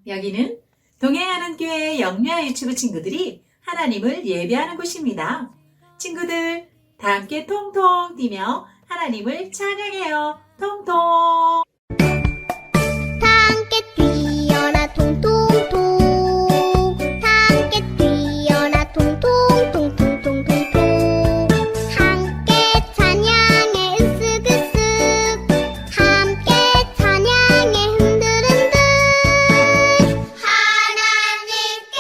여기는 동행하는 교회 영유아 유치부 친구들이 하나님을 예배하는 곳입니다. 친구들, 다 함께 통통 뛰며 하나님을 찬양해요. 통통! 다 함께 뛰어라 통통통 다 함께 뛰어라 통통통통통통통 함께 찬양해 으쓱으쓱 함께 찬양해 흔들흔들 하나님께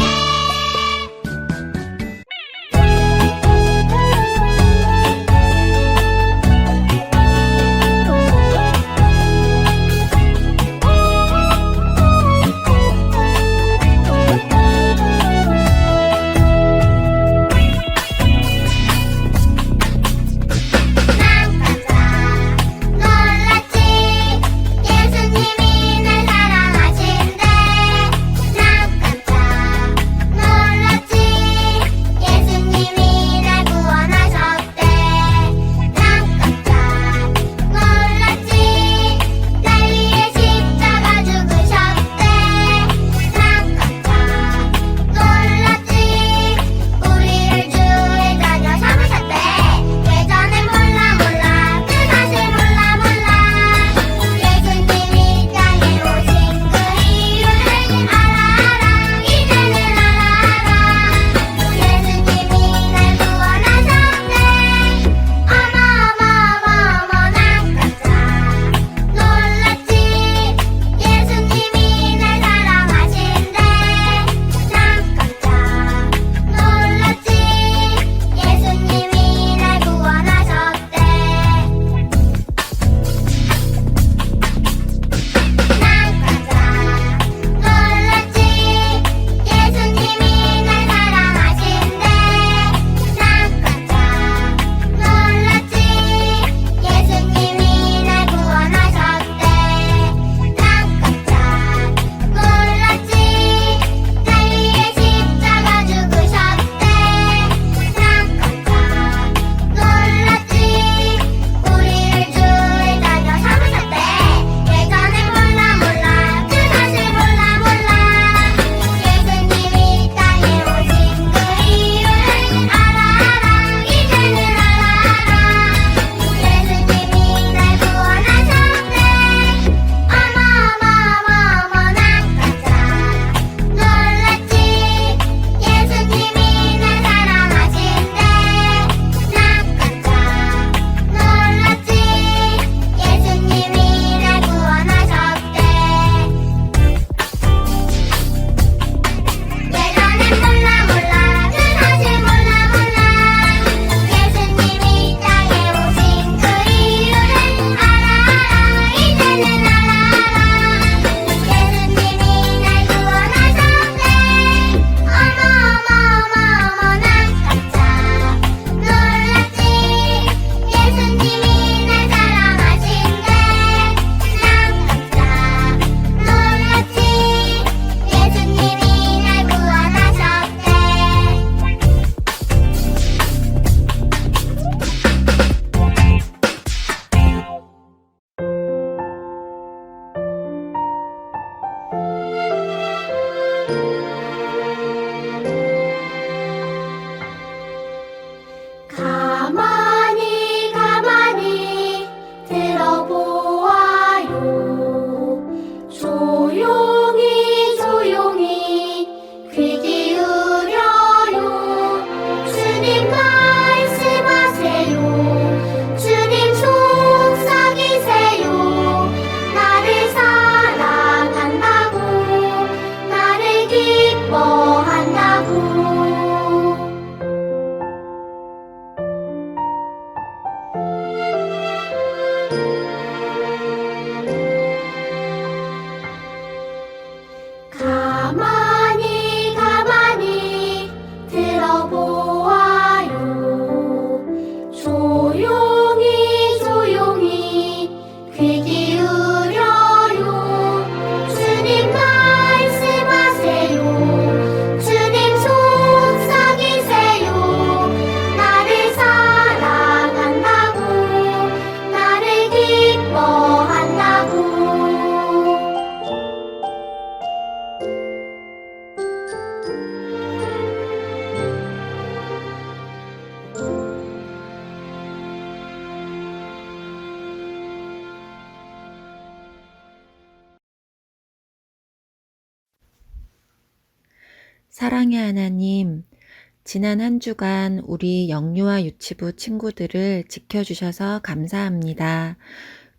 사랑의 하나님, 지난 한 주간 우리 영유아 유치부 친구들을 지켜주셔서 감사합니다.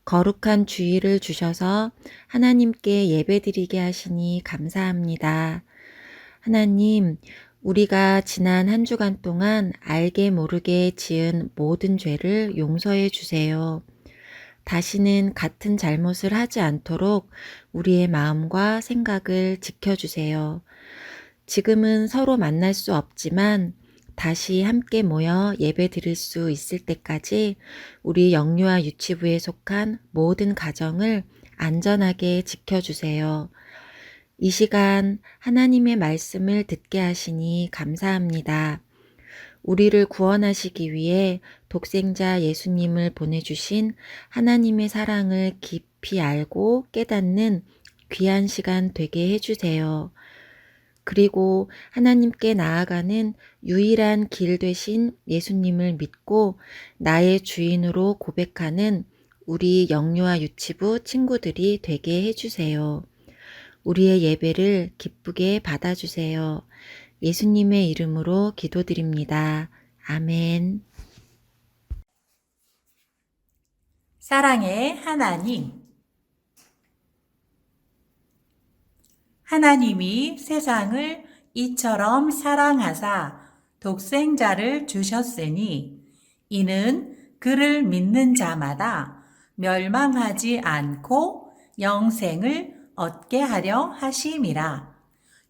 거룩한 주일을 주셔서 하나님께 예배드리게 하시니 감사합니다. 하나님, 우리가 지난 한 주간 동안 알게 모르게 지은 모든 죄를 용서해 주세요. 다시는 같은 잘못을 하지 않도록 우리의 마음과 생각을 지켜주세요. 지금은 서로 만날 수 없지만 다시 함께 모여 예배 드릴 수 있을 때까지 우리 영유아 유치부에 속한 모든 가정을 안전하게 지켜주세요. 이 시간 하나님의 말씀을 듣게 하시니 감사합니다. 우리를 구원하시기 위해 독생자 예수님을 보내주신 하나님의 사랑을 깊이 알고 깨닫는 귀한 시간 되게 해주세요. 그리고 하나님께 나아가는 유일한 길 되신 예수님을 믿고 나의 주인으로 고백하는 우리 영유아 유치부 친구들이 되게 해주세요. 우리의 예배를 기쁘게 받아주세요. 예수님의 이름으로 기도드립니다. 아멘. 사랑의 하나님, 하나님이 세상을 이처럼 사랑하사 독생자를 주셨으니 이는 그를 믿는 자마다 멸망하지 않고 영생을 얻게 하려 하심이라.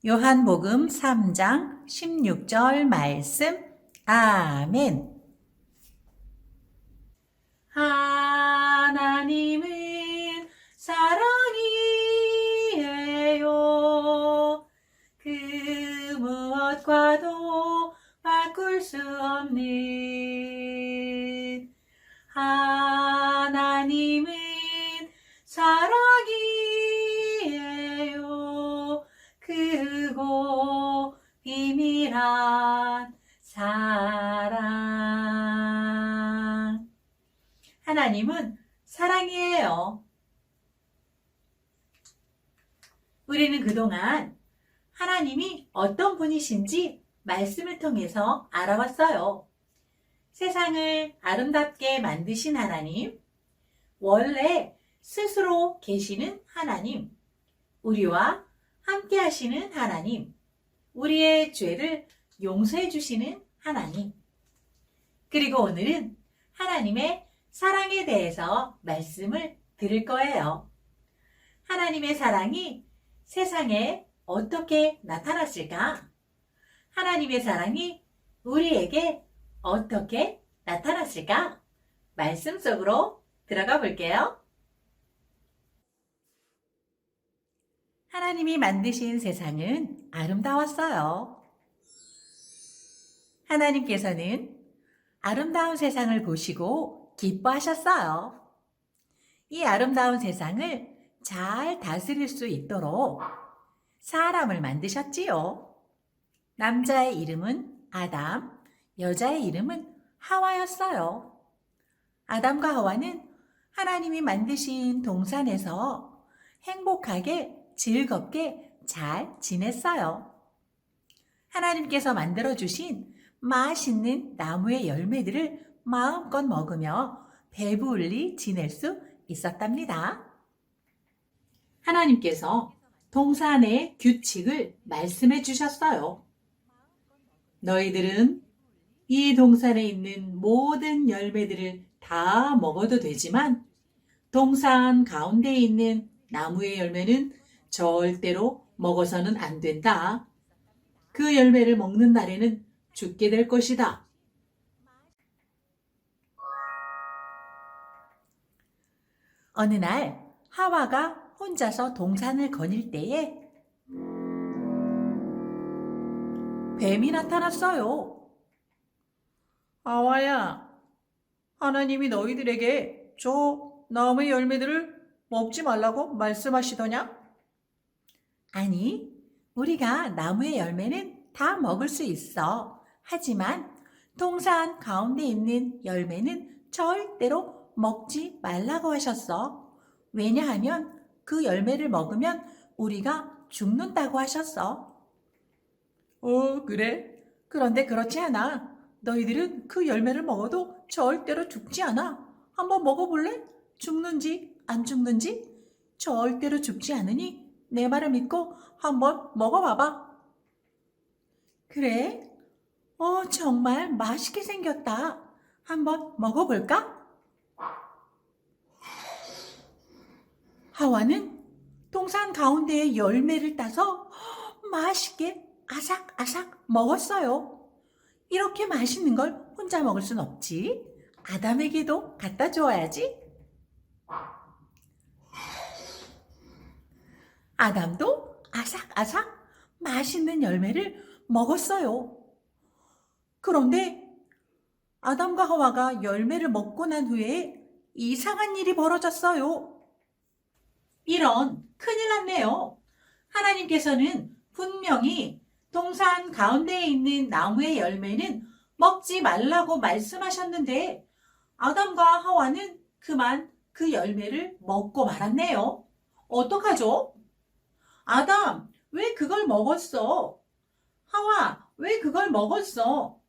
요한복음 3장 16절 말씀. 아멘. 하나님은 사랑이에요. 그 무엇과도 바꿀 수 없는 하나님은 사랑이에요. 크고 비밀한 사랑. 하나님은 사랑이에요. 우리는 그동안 하나님이 어떤 분이신지 말씀을 통해서 알아왔어요. 세상을 아름답게 만드신 하나님, 원래 스스로 계시는 하나님, 우리와 함께 하시는 하나님, 우리의 죄를 용서해 주시는 하나님. 그리고 오늘은 하나님의 사랑에 대해서 말씀을 들을 거예요. 하나님의 사랑이 세상에 어떻게 나타났을까? 하나님의 사랑이 우리에게 어떻게 나타났을까? 말씀 속으로 들어가 볼게요. 하나님이 만드신 세상은 아름다웠어요. 하나님께서는 아름다운 세상을 보시고 기뻐하셨어요. 이 아름다운 세상을 잘 다스릴 수 있도록 사람을 만드셨지요. 남자의 이름은 아담, 여자의 이름은 하와였어요. 아담과 하와는 하나님이 만드신 동산에서 행복하게 즐겁게 잘 지냈어요. 하나님께서 만들어주신 맛있는 나무의 열매들을 마음껏 먹으며 배불리 지낼 수 있었답니다. 하나님께서 동산의 규칙을 말씀해 주셨어요. 너희들은 이 동산에 있는 모든 열매들을 다 먹어도 되지만 동산 가운데 있는 나무의 열매는 절대로 먹어서는 안 된다. 그 열매를 먹는 날에는 죽게 될 것이다. 어느 날 하와가 혼자서 동산을 거닐 때에 뱀이 나타났어요. 하와야, 하나님이 너희들에게 저 나무의 열매들을 먹지 말라고 말씀하시더냐? 아니, 우리가 나무의 열매는 다 먹을 수 있어. 하지만 동산 가운데 있는 열매는 절대로 먹지 말라고 하셨어. 왜냐하면 그 열매를 먹으면 우리가 죽는다고 하셨어. 그래? 그런데 그렇지 않아. 너희들은 그 열매를 먹어도 절대로 죽지 않아. 한번 먹어볼래? 죽는지 안 죽는지? 절대로 죽지 않으니 내 말을 믿고 한번 먹어봐봐. 그래? 정말 맛있게 생겼다. 한번 먹어볼까? 하와는 동산 가운데에 열매를 따서 맛있게 아삭아삭 먹었어요. 이렇게 맛있는 걸 혼자 먹을 순 없지. 아담에게도 갖다 줘야지. 아담도 아삭아삭 맛있는 열매를 먹었어요. 그런데 아담과 하와가 열매를 먹고 난 후에 이상한 일이 벌어졌어요. 이런, 큰일 났네요. 하나님께서는 분명히 동산 가운데에 있는 나무의 열매는 먹지 말라고 말씀하셨는데 아담과 하와는 그만 그 열매를 먹고 말았네요. 어떡하죠? 아담, 왜 그걸 먹었어? 하와, 왜 그걸 먹었어?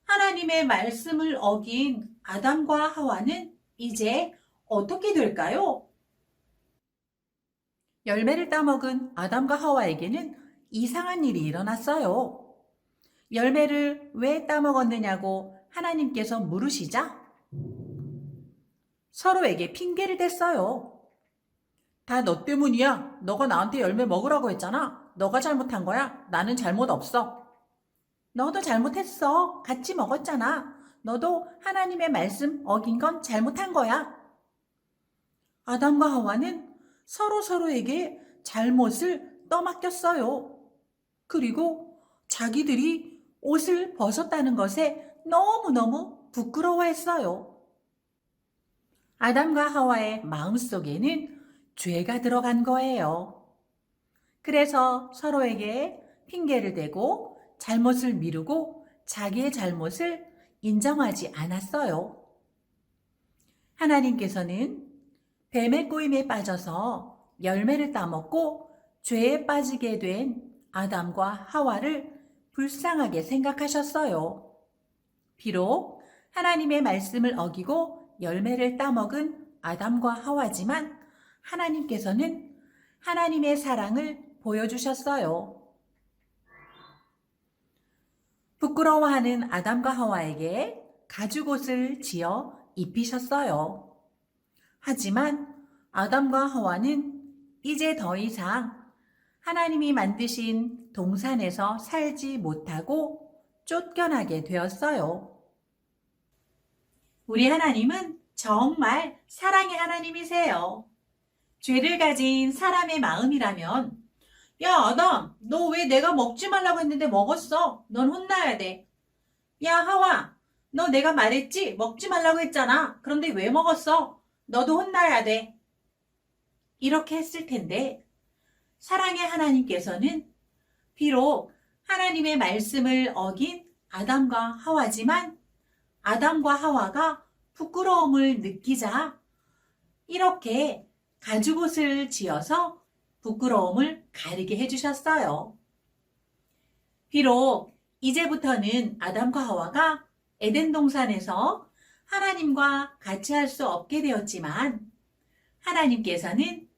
하나님의 말씀을 어긴 아담과 하와는 이제 어떻게 될까요? 열매를 따먹은 아담과 하와에게는 이상한 일이 일어났어요. 열매를 왜 따먹었느냐고 하나님께서 물으시자 서로에게 핑계를 댔어요. 다 너 때문이야. 너가 나한테 열매 먹으라고 했잖아. 너가 잘못한 거야. 나는 잘못 없어. 너도 잘못했어. 같이 먹었잖아. 너도 하나님의 말씀 어긴 건 잘못한 거야. 아담과 하와는 서로에게 잘못을 떠맡겼어요. 그리고 자기들이 옷을 벗었다는 것에 너무너무 부끄러워했어요. 아담과 하와의 마음속에는 죄가 들어간 거예요. 그래서 서로에게 핑계를 대고 잘못을 미루고 자기의 잘못을 인정하지 않았어요. 하나님께서는 뱀의 꼬임에 빠져서 열매를 따먹고 죄에 빠지게 된 아담과 하와를 불쌍하게 생각하셨어요. 비록 하나님의 말씀을 어기고 열매를 따먹은 아담과 하와지만 하나님께서는 하나님의 사랑을 보여주셨어요. 부끄러워하는 아담과 하와에게 가죽옷을 지어 입히셨어요. 하지만 아담과 하와는 이제 더 이상 하나님이 만드신 동산에서 살지 못하고 쫓겨나게 되었어요. 우리 하나님은 정말 사랑의 하나님이세요. 죄를 가진 사람의 마음이라면 야, 아담, 너 왜 내가 먹지 말라고 했는데 먹었어? 넌 혼나야 돼. 야, 하와, 너 내가 말했지? 먹지 말라고 했잖아. 그런데 왜 먹었어? 너도 혼나야 돼. 이렇게 했을 텐데 사랑의 하나님께서는 비록 하나님의 말씀을 어긴 아담과 하와지만 아담과 하와가 부끄러움을 느끼자 이렇게 가죽옷을 지어서 부끄러움을 가리게 해주셨어요. 비록 이제부터는 아담과 하와가 에덴 동산에서 하나님과 같이 할 수 없게 되었지만 하나님께서는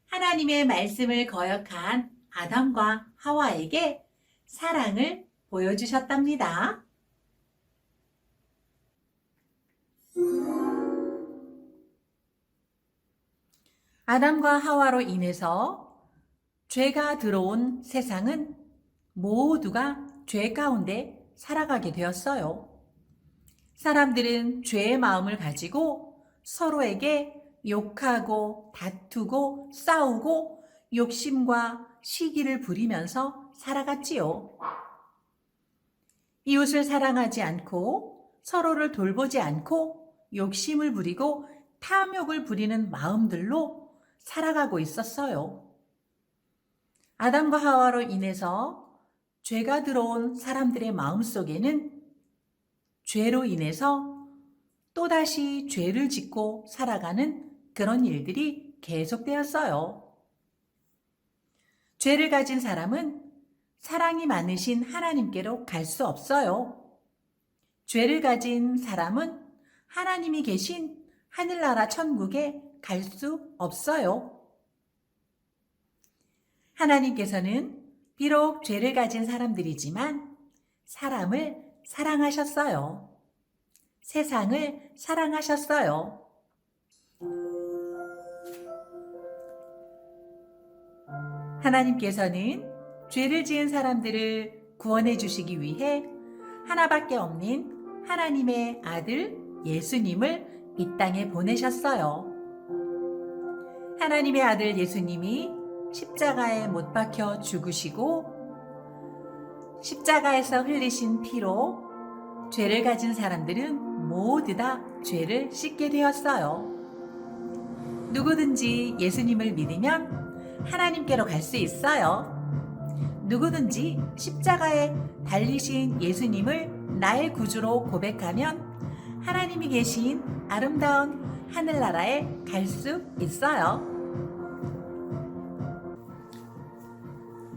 하나님의 말씀을 거역한 아담과 하와에게 사랑을 보여주셨답니다. 아담과 하와로 인해서 죄가 들어온 세상은 모두가 죄 가운데 살아가게 되었어요. 사람들은 죄의 마음을 가지고 서로에게 욕하고 다투고 싸우고 욕심과 시기를 부리면서 살아갔지요. 이웃을 사랑하지 않고 서로를 돌보지 않고 욕심을 부리고 탐욕을 부리는 마음들로 살아가고 있었어요. 아담과 하와로 인해서 죄가 들어온 사람들의 마음속에는 죄로 인해서 또다시 죄를 짓고 살아가는 그런 일들이 계속되었어요. 죄를 가진 사람은 사랑이 많으신 하나님께로 갈 수 없어요. 죄를 가진 사람은 하나님이 계신 하늘나라 천국에 갈 수 없어요. 하나님께서는 비록 죄를 가진 사람들이지만 사람을 사랑하셨어요. 세상을 사랑하셨어요. 하나님께서는 죄를 지은 사람들을 구원해 주시기 위해 하나밖에 없는 하나님의 아들 예수님을 이 땅에 보내셨어요. 하나님의 아들 예수님이 십자가에 못 박혀 죽으시고 십자가에서 흘리신 피로 죄를 가진 사람들은 모두 다 죄를 씻게 되었어요. 누구든지 예수님을 믿으면 하나님께로 갈 수 있어요. 누구든지 십자가에 달리신 예수님을 나의 구주로 고백하면 하나님이 계신 아름다운 하늘나라에 갈 수 있어요.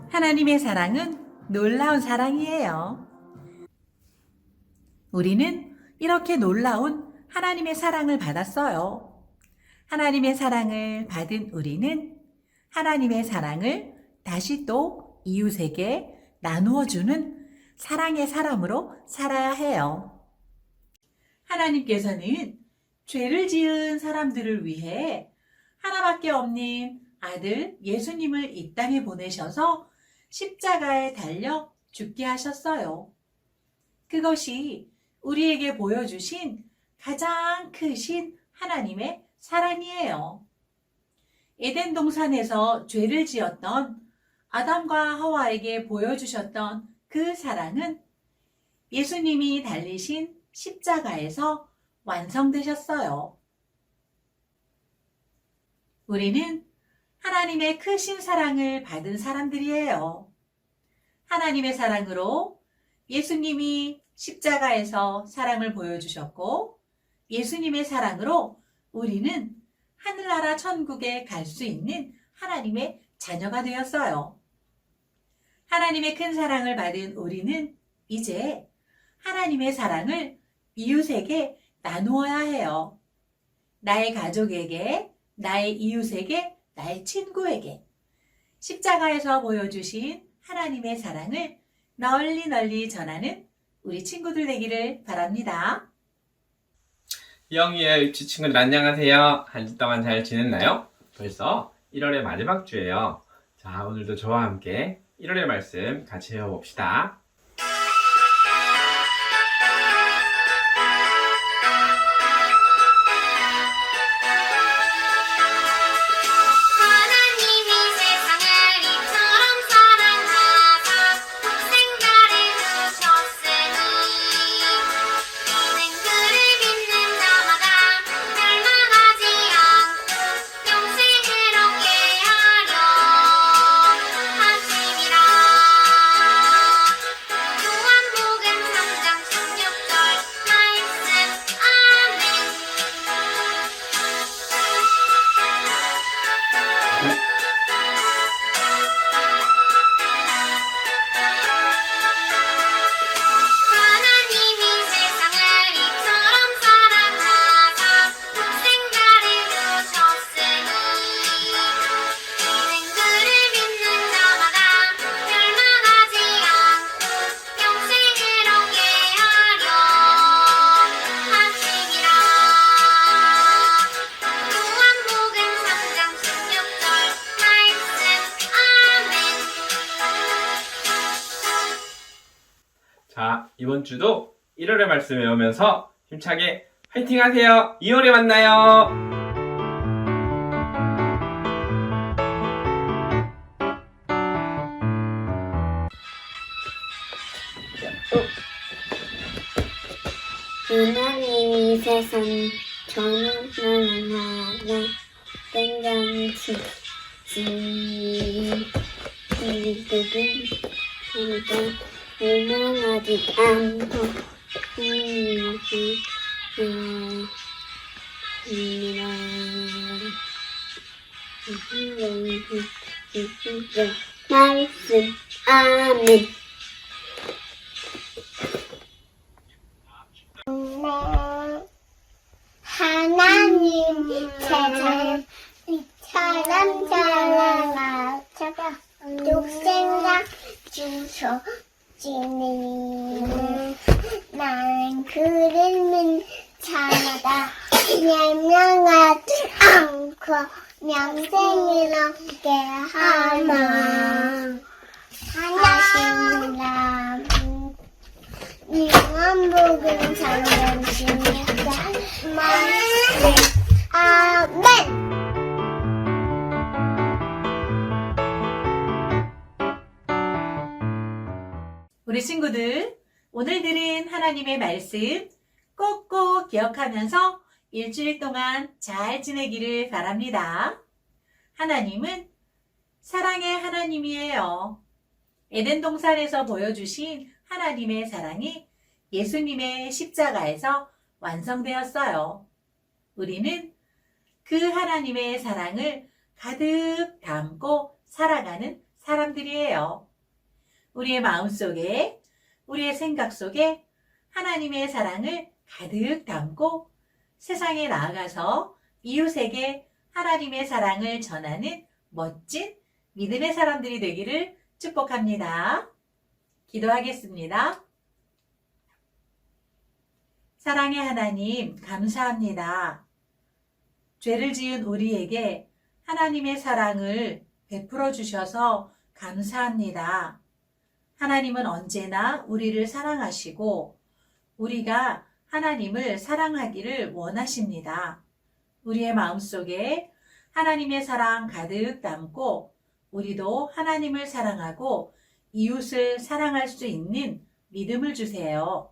하나님의 사랑은 놀라운 사랑이에요. 우리는 이렇게 놀라운 하나님의 사랑을 받았어요. 하나님의 사랑을 받은 우리는 하나님의 사랑을 다시 또 이웃에게 나누어 주는 사랑의 사람으로 살아야 해요. 하나님께서는 죄를 지은 사람들을 위해 하나밖에 없는 아들 예수님을 이 땅에 보내셔서 십자가에 달려 죽게 하셨어요. 그것이 우리에게 보여주신 가장 크신 하나님의 사랑이에요. 에덴 동산에서 죄를 지었던 아담과 하와에게 보여주셨던 그 사랑은 예수님이 달리신 십자가에서 완성되셨어요. 우리는 하나님의 크신 사랑을 받은 사람들이에요. 하나님의 사랑으로 예수님이 십자가에서 사랑을 보여주셨고 예수님의 사랑으로 우리는 하늘나라 천국에 갈 수 있는 하나님의 자녀가 되었어요. 하나님의 큰 사랑을 받은 우리는 이제 하나님의 사랑을 이웃에게 나누어야 해요. 나의 가족에게, 나의 이웃에게, 나의 친구에게 십자가에서 보여주신 하나님의 사랑을 널리 널리 전하는 우리 친구들 되기를 바랍니다. 영희의 유치 친구들 안녕하세요. 한 주 동안 잘 지냈나요? 벌써 1월의 마지막 주예요. 자, 오늘도 저와 함께 1월의 말씀 같이 배워봅시다. 하나님이 세상을 이처럼 사랑하사 독생자를 주셨으니 이는 그를 믿는 자마다 멸망하지 않고 영생을 얻게 하려 하심이라. 요한복음 3장 16절 말씀. 아멘. 하나님이 세상을 이처럼 사랑하사 독생자를 주셨으니 이는 그를 믿는 자마다 멸망하지 않고 영생을 얻게 하려 하심이라. 요한복음 3장 16절 말씀. 아멘. 자, 이번 주도 1월의 말씀 외우면서 힘차게 화이팅 하세요. 2월에 만나요. 하나님이 세상 전능하나 땡장치 우리들은 하니까 멸망하지 않고 말씀. 아멘. 하나님 세상 사람 사랑하셔서 독생자 주셨지니 나는 그를 찾아다 멸망하지 않고 영생을 얻게 하나 하시니라. 요한복음 3장 16절 말씀. 아멘. 우리 친구들, 오늘 들은 하나님의 말씀 꼭꼭 기억하면서 일주일 동안 잘 지내기를 바랍니다. 하나님은 사랑의 하나님이에요. 에덴 동산에서 보여주신 하나님의 사랑이 예수님의 십자가에서 완성되었어요. 우리는 그 하나님의 사랑을 가득 담고 살아가는 사람들이에요. 우리의 마음속에, 우리의 생각 속에 하나님의 사랑을 가득 담고 세상에 나아가서 이웃에게 하나님의 사랑을 전하는 멋진 믿음의 사람들이 되기를 축복합니다. 기도하겠습니다. 사랑의 하나님, 감사합니다. 죄를 지은 우리에게 하나님의 사랑을 베풀어 주셔서 감사합니다. 하나님은 언제나 우리를 사랑하시고 우리가 하나님을 사랑하기를 원하십니다. 우리의 마음속에 하나님의 사랑 가득 담고 우리도 하나님을 사랑하고 이웃을 사랑할 수 있는 믿음을 주세요.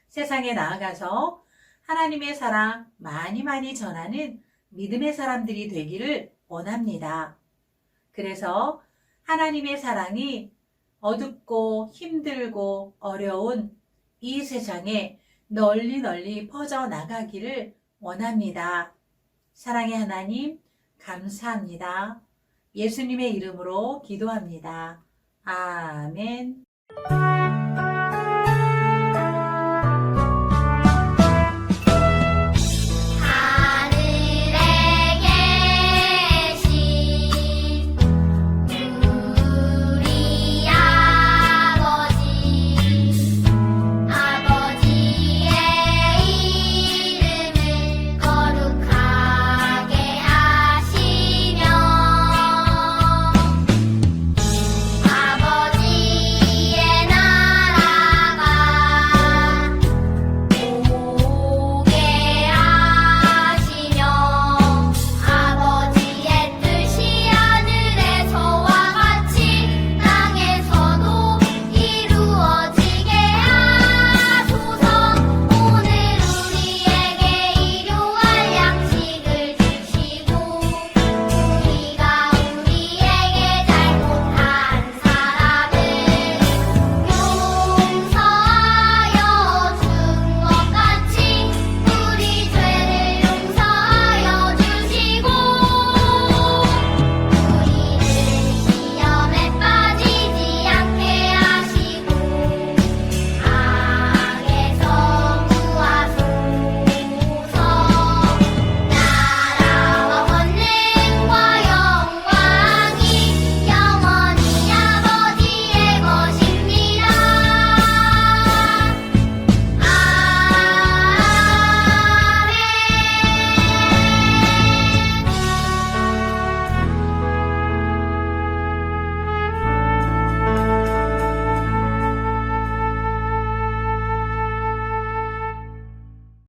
세상에 나아가서 하나님의 사랑 많이 전하는 믿음의 사람들이 되기를 원합니다. 그래서 하나님의 사랑이 어둡고 힘들고 어려운 이 세상에 널리 퍼져나가기를 원합니다. 사랑의 하나님, 감사합니다. 예수님의 이름으로 기도합니다. 아멘.